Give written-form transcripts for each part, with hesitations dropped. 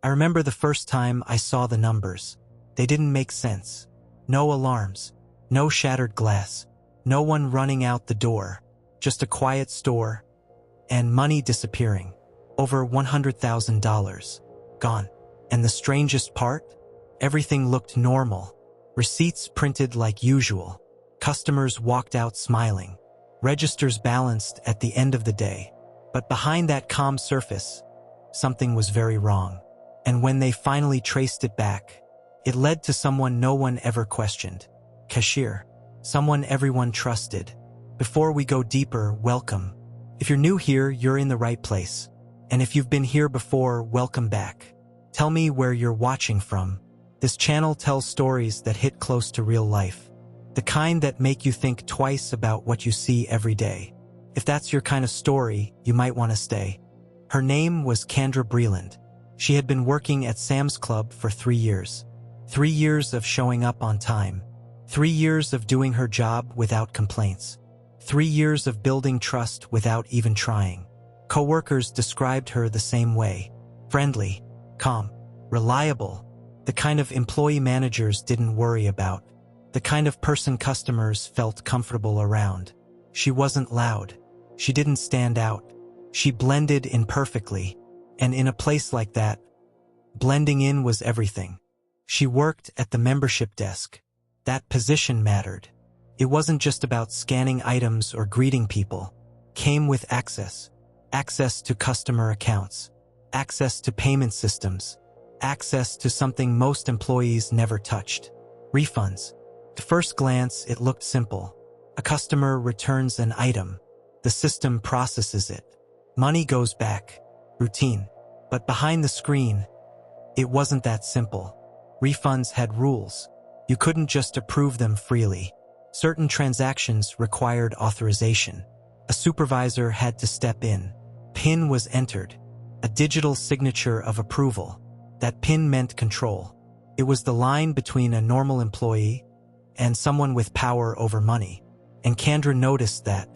I remember the first time I saw the numbers. They didn't make sense. No alarms, no shattered glass, no one running out the door, just a quiet store, and money disappearing. Over $100,000. Gone. And the strangest part? Everything looked normal. Receipts printed like usual. Customers walked out smiling. Registers balanced at the end of the day. But behind that calm surface, something was very wrong. And when they finally traced it back, it led to someone no one ever questioned. Cashier. Someone everyone trusted. Before we go deeper, welcome. If you're new here, you're in the right place. And if you've been here before, welcome back. Tell me where you're watching from. This channel tells stories that hit close to real life. The kind that make you think twice about what you see every day. If that's your kind of story, you might want to stay. Her name was Kendra Breland. She had been working at Sam's Club for 3 years. 3 years of showing up on time. 3 years of doing her job without complaints. 3 years of building trust without even trying. Coworkers described her the same way. Friendly, calm, reliable. The kind of employee managers didn't worry about. The kind of person customers felt comfortable around. She wasn't loud. She didn't stand out. She blended in perfectly. And in a place like that, blending in was everything. She worked at the membership desk. That position mattered. It wasn't just about scanning items or greeting people. Came with access. Access to customer accounts. Access to payment systems. Access to something most employees never touched. Refunds. At first glance, it looked simple. A customer returns an item. The system processes it. Money goes back. Routine. But behind the screen, it wasn't that simple. Refunds had rules. You couldn't just approve them freely. Certain transactions required authorization. A supervisor had to step in. PIN was entered. A digital signature of approval. That PIN meant control. It was the line between a normal employee and someone with power over money. And Kendra noticed that.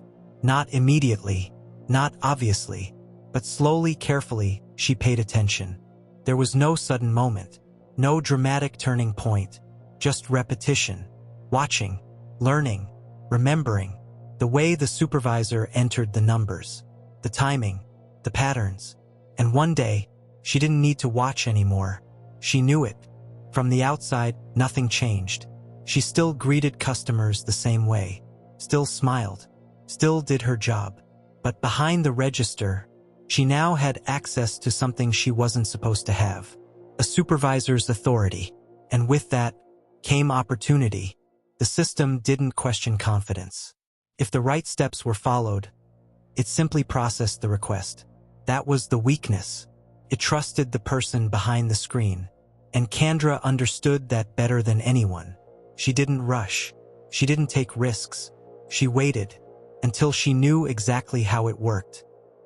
Not immediately, not obviously, but slowly, carefully, she paid attention. There was no sudden moment, no dramatic turning point, just repetition, watching, learning, remembering, the way the supervisor entered the numbers, the timing, the patterns. And one day, she didn't need to watch anymore. She knew it. From the outside, nothing changed. She still greeted customers the same way, still smiled, still did her job. But behind the register, she now had access to something she wasn't supposed to have. A supervisor's authority. And with that came opportunity. The system didn't question confidence. If the right steps were followed, it simply processed the request. That was the weakness. It trusted the person behind the screen. And Kendra understood that better than anyone. She didn't rush. She didn't take risks. She waited until she knew exactly how it worked.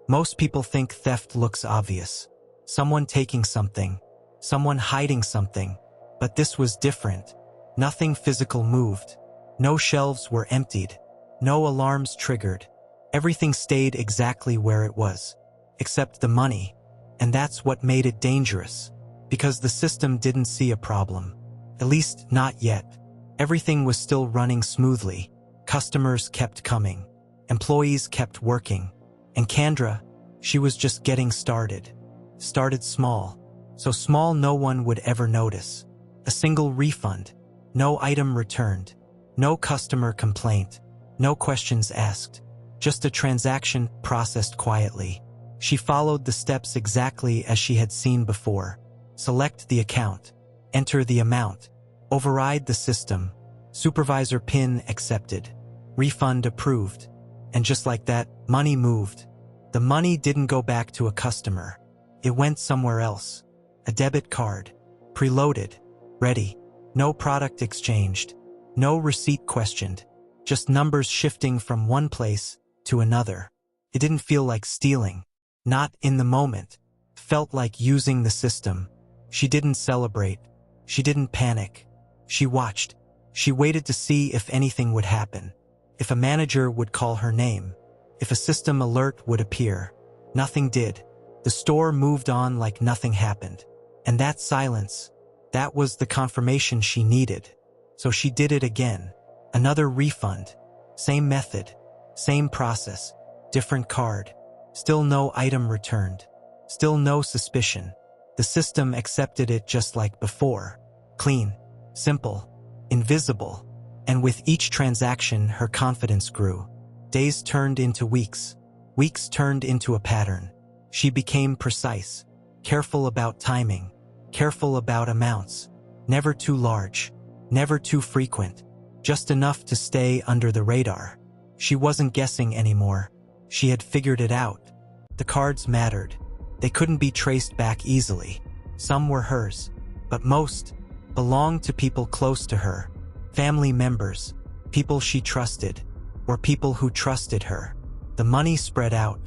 Most people think theft looks obvious. Someone taking something, someone hiding something. But this was different. Nothing physical moved. No shelves were emptied. No alarms triggered. Everything stayed exactly where it was, except the money. And that's what made it dangerous, because the system didn't see a problem. At least not yet. Everything was still running smoothly. Customers kept coming. Employees kept working. And Kendra, she was just getting started. Started small. So small no one would ever notice. A single refund. No item returned. No customer complaint. No questions asked. Just a transaction processed quietly. She followed the steps exactly as she had seen before. Select the account. Enter the amount. Override the system. Supervisor PIN accepted. Refund approved. And just like that, money moved. The money didn't go back to a customer. It went somewhere else. A debit card. Preloaded. Ready. No product exchanged. No receipt questioned. Just numbers shifting from one place to another. It didn't feel like stealing. Not in the moment. Felt like using the system. She didn't celebrate. She didn't panic. She watched. She waited to see if anything would happen. If a manager would call her name. If a system alert would appear. Nothing did. The store moved on like nothing happened. And that silence, that was the confirmation she needed. So she did it again. Another refund. Same method. Same process. Different card. Still no item returned. Still no suspicion. The system accepted it just like before. Clean. Simple. Invisible. And with each transaction, her confidence grew. Days turned into weeks. Weeks turned into a pattern. She became precise. Careful about timing. Careful about amounts. Never too large. Never too frequent. Just enough to stay under the radar. She wasn't guessing anymore. She had figured it out. The cards mattered. They couldn't be traced back easily. Some were hers, but most belonged to people close to her. Family members, people she trusted, or people who trusted her. The money spread out,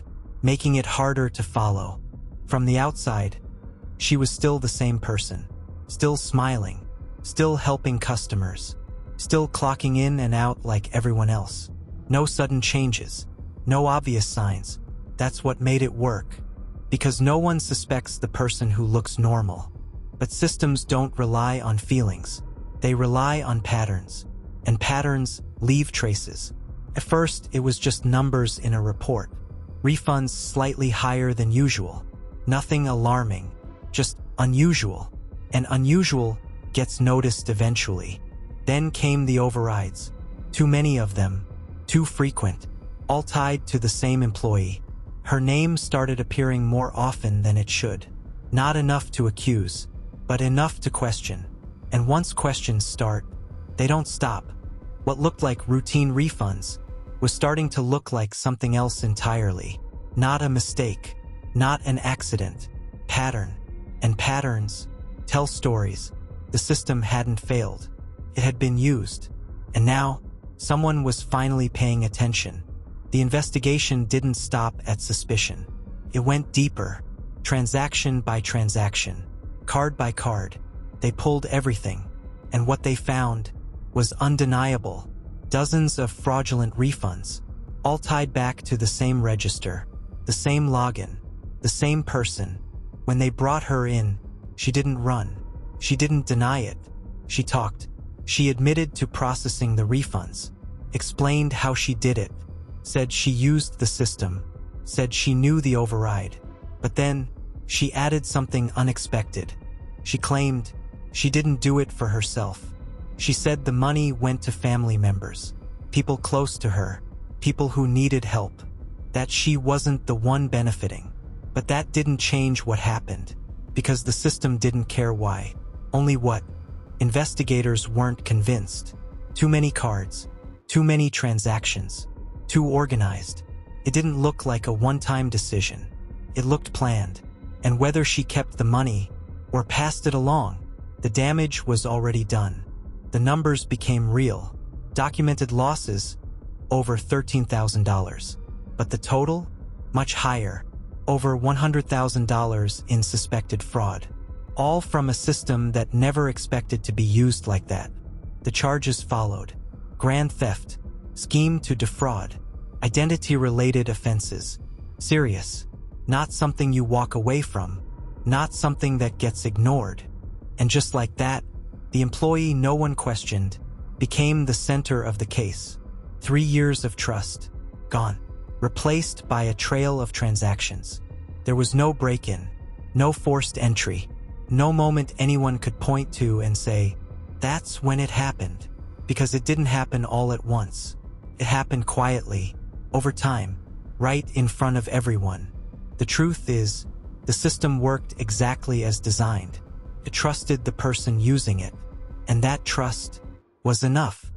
making it harder to follow. From the outside, she was still the same person. Still smiling. Still helping customers. Still clocking in and out like everyone else. No sudden changes. No obvious signs. That's what made it work. Because no one suspects the person who looks normal. But systems don't rely on feelings. They rely on patterns. And patterns leave traces. At first, it was just numbers in a report. Refunds slightly higher than usual. Nothing alarming. Just unusual. And unusual gets noticed eventually. Then came the overrides. Too many of them. Too frequent. All tied to the same employee. Her name started appearing more often than it should. Not enough to accuse, but enough to question. And once questions start, they don't stop. What looked like routine refunds was starting to look like something else entirely. Not a mistake. Not an accident. Pattern. And patterns tell stories. The system hadn't failed. It had been used. And now, someone was finally paying attention. The investigation didn't stop at suspicion. It went deeper, transaction by transaction, card by card. They pulled everything, and what they found was undeniable. Dozens of fraudulent refunds, all tied back to the same register, the same login, the same person. When they brought her in, she didn't run. She didn't deny it. She talked. She admitted to processing the refunds, explained how she did it, said she used the system, said she knew the override. But then, she added something unexpected. She claimed she didn't do it for herself. She said the money went to family members, people close to her, people who needed help, that she wasn't the one benefiting. But that didn't change what happened, because the system didn't care why. Only what? Investigators weren't convinced. Too many cards, too many transactions, too organized. It didn't look like a one-time decision. It looked planned. And whether she kept the money or passed it along, the damage was already done. The numbers became real. Documented losses, over $13,000. But the total? Much higher. Over $100,000 in suspected fraud. All from a system that never expected to be used like that. The charges followed. Grand theft, scheme to defraud, identity-related offenses. Serious. Not something you walk away from. Not something that gets ignored. And just like that, the employee no one questioned became the center of the case. 3 years of trust, gone. Replaced by a trail of transactions. There was no break-in, no forced entry, no moment anyone could point to and say, that's when it happened. Because it didn't happen all at once. It happened quietly, over time, right in front of everyone. The truth is, the system worked exactly as designed. It trusted the person using it, and that trust was enough.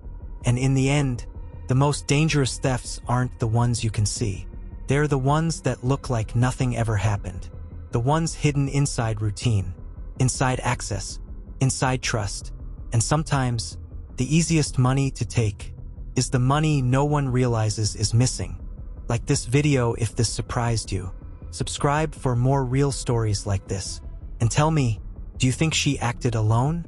And in the end, the most dangerous thefts aren't the ones you can see. They're the ones that look like nothing ever happened. The ones hidden inside routine, inside access, inside trust. And sometimes, the easiest money to take is the money no one realizes is missing. Like this video if this surprised you. Subscribe for more real stories like this. And tell me, do you think she acted alone?